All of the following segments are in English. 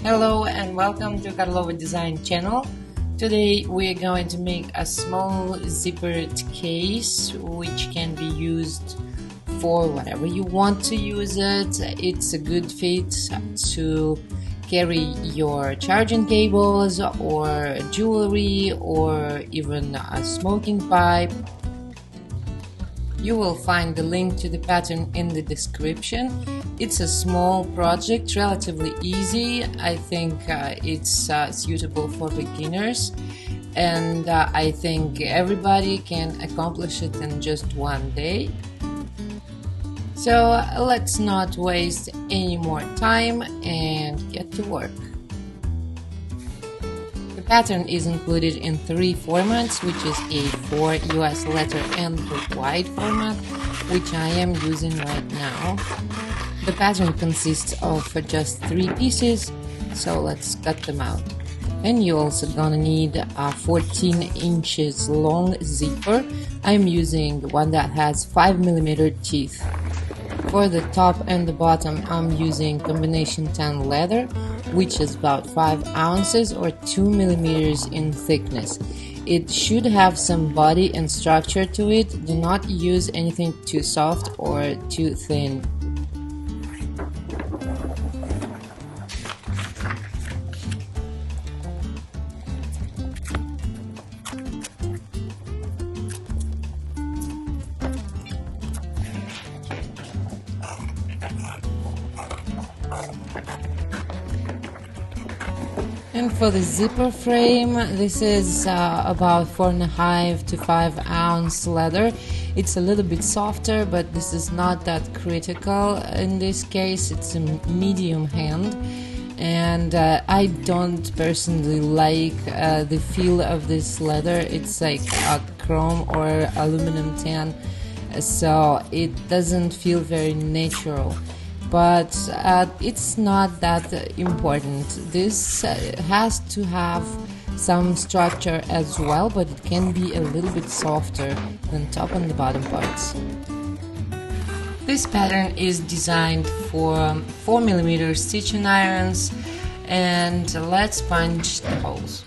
Hello and welcome to Karlova Design channel. Today we are going to make a small zippered case which can be used for whatever you want to use it. It's a good fit to carry your charging cables or jewelry or even a smoking pipe. You will find the link to the pattern in the description. It's a small project, relatively easy. I think it's suitable for beginners, and I think everybody can accomplish it in just one day. So let's not waste any more time and get to work. The pattern is included in 3 formats, which is A4, US letter and the wide format, which I am using right now. The pattern consists of just 3 pieces, so let's cut them out. And you're also gonna need a 14 inches long zipper. I'm using one that has 5mm teeth. For the top and the bottom, I'm using combination tan leather, which is about 5 ounces or 2mm in thickness. It should have some body and structure to it. Do not use anything too soft or too thin. And for the zipper frame, this is about 4.5 to 5 ounce leather. It's a little bit softer, but this is not that critical. In this case, it's a medium hand, and I don't personally like the feel of this leather. It's like a chrome or aluminum tan, so it doesn't feel very natural. But it's not that important. This has to have some structure as well, but it can be a little bit softer than top and the bottom parts. This pattern is designed for 4mm stitching irons, and let's punch the holes.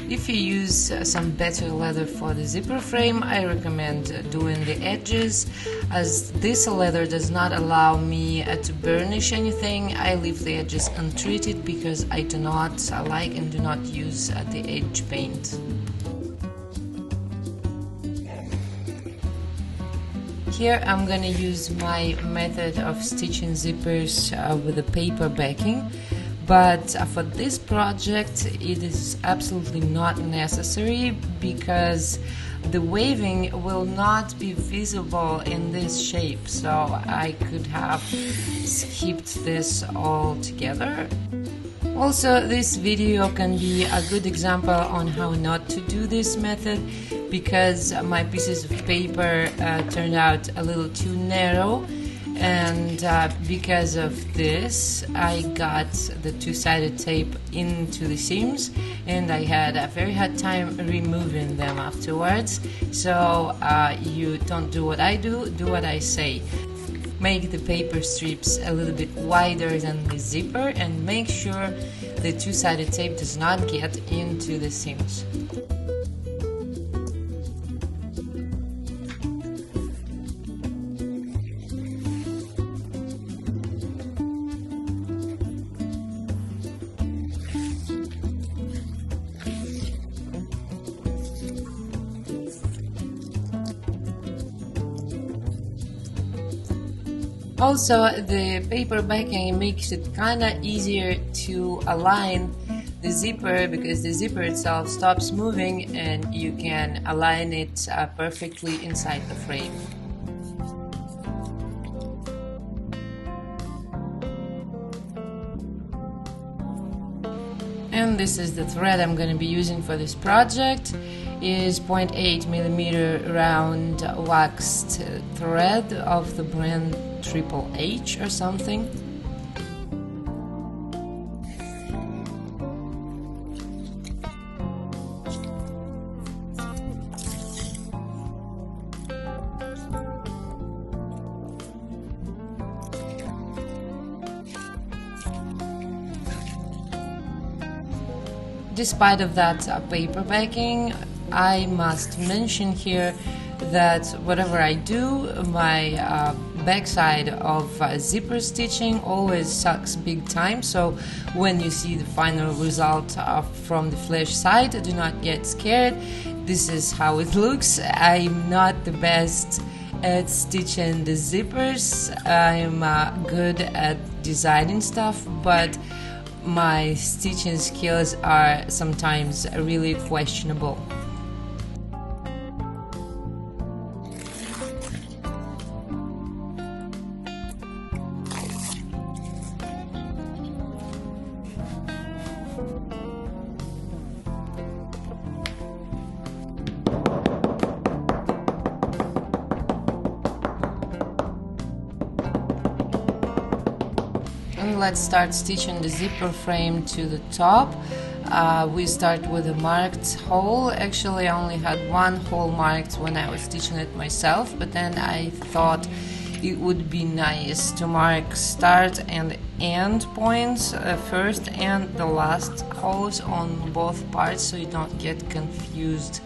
If you use some better leather for the zipper frame, I recommend doing the edges, as this leather does not allow me to burnish anything. I leave the edges untreated because I do not like and do not use the edge paint. Here I'm gonna use my method of stitching zippers with a paper backing. But for this project it is absolutely not necessary, because the waving will not be visible in this shape, so I could have skipped this altogether. Also, this video can be a good example on how not to do this method, because my pieces of paper turned out a little too narrow, and because of this I got the two-sided tape into the seams and I had a very hard time removing them afterwards. So you don't do what I do what I say. Make the paper strips a little bit wider than the zipper and make sure the two-sided tape does not get into the seams. Also, the paper backing makes it kinda easier to align the zipper, because the zipper itself stops moving and you can align it perfectly inside the frame. And this is the thread I'm going to be using for this project. Is 0.8 millimeter round waxed thread of the brand Triple H or something. Despite of that paper backing, I must mention here that whatever I do, my backside of zipper stitching always sucks big time. So when you see the final result from the flash side, do not get scared. This is how it looks. I'm not the best at stitching the zippers. I'm good at designing stuff, but my stitching skills are sometimes really questionable. Let's start stitching the zipper frame to the top. We start with a marked hole. Actually, I only had one hole marked when I was stitching it myself, but then I thought it would be nice to mark start and end points, first and the last holes on both parts, so you don't get confused.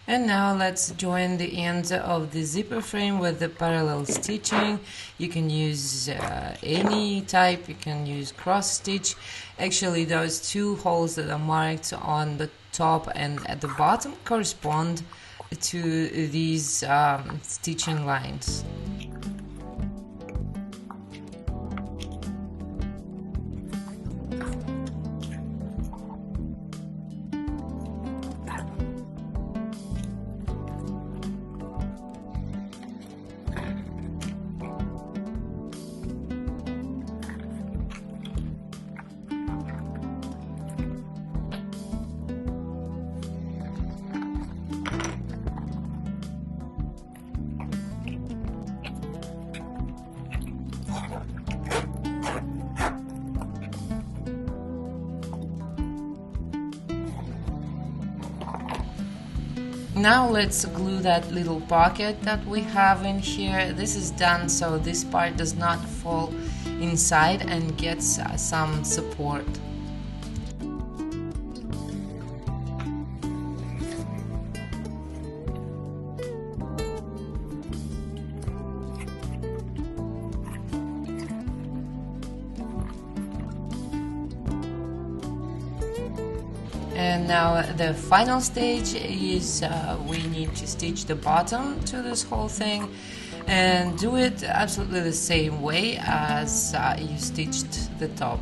And now let's join the ends of the zipper frame with the parallel stitching. You can use any type, you can use cross stitch. Actually, those two holes that are marked on the top and at the bottom correspond to these stitching lines. Now let's glue that little pocket that we have in here. This is done so this part does not fall inside and gets some support. And now the final stage is we need to stitch the bottom to this whole thing, and do it absolutely the same way as you stitched the top.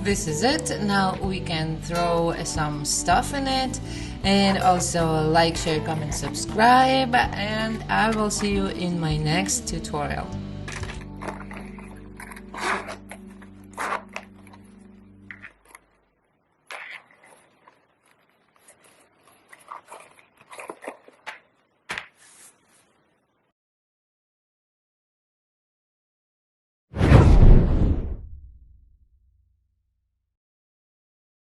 This is it. Now we can throw some stuff in it, and also like, share, comment, subscribe, and I will see you in my next tutorial.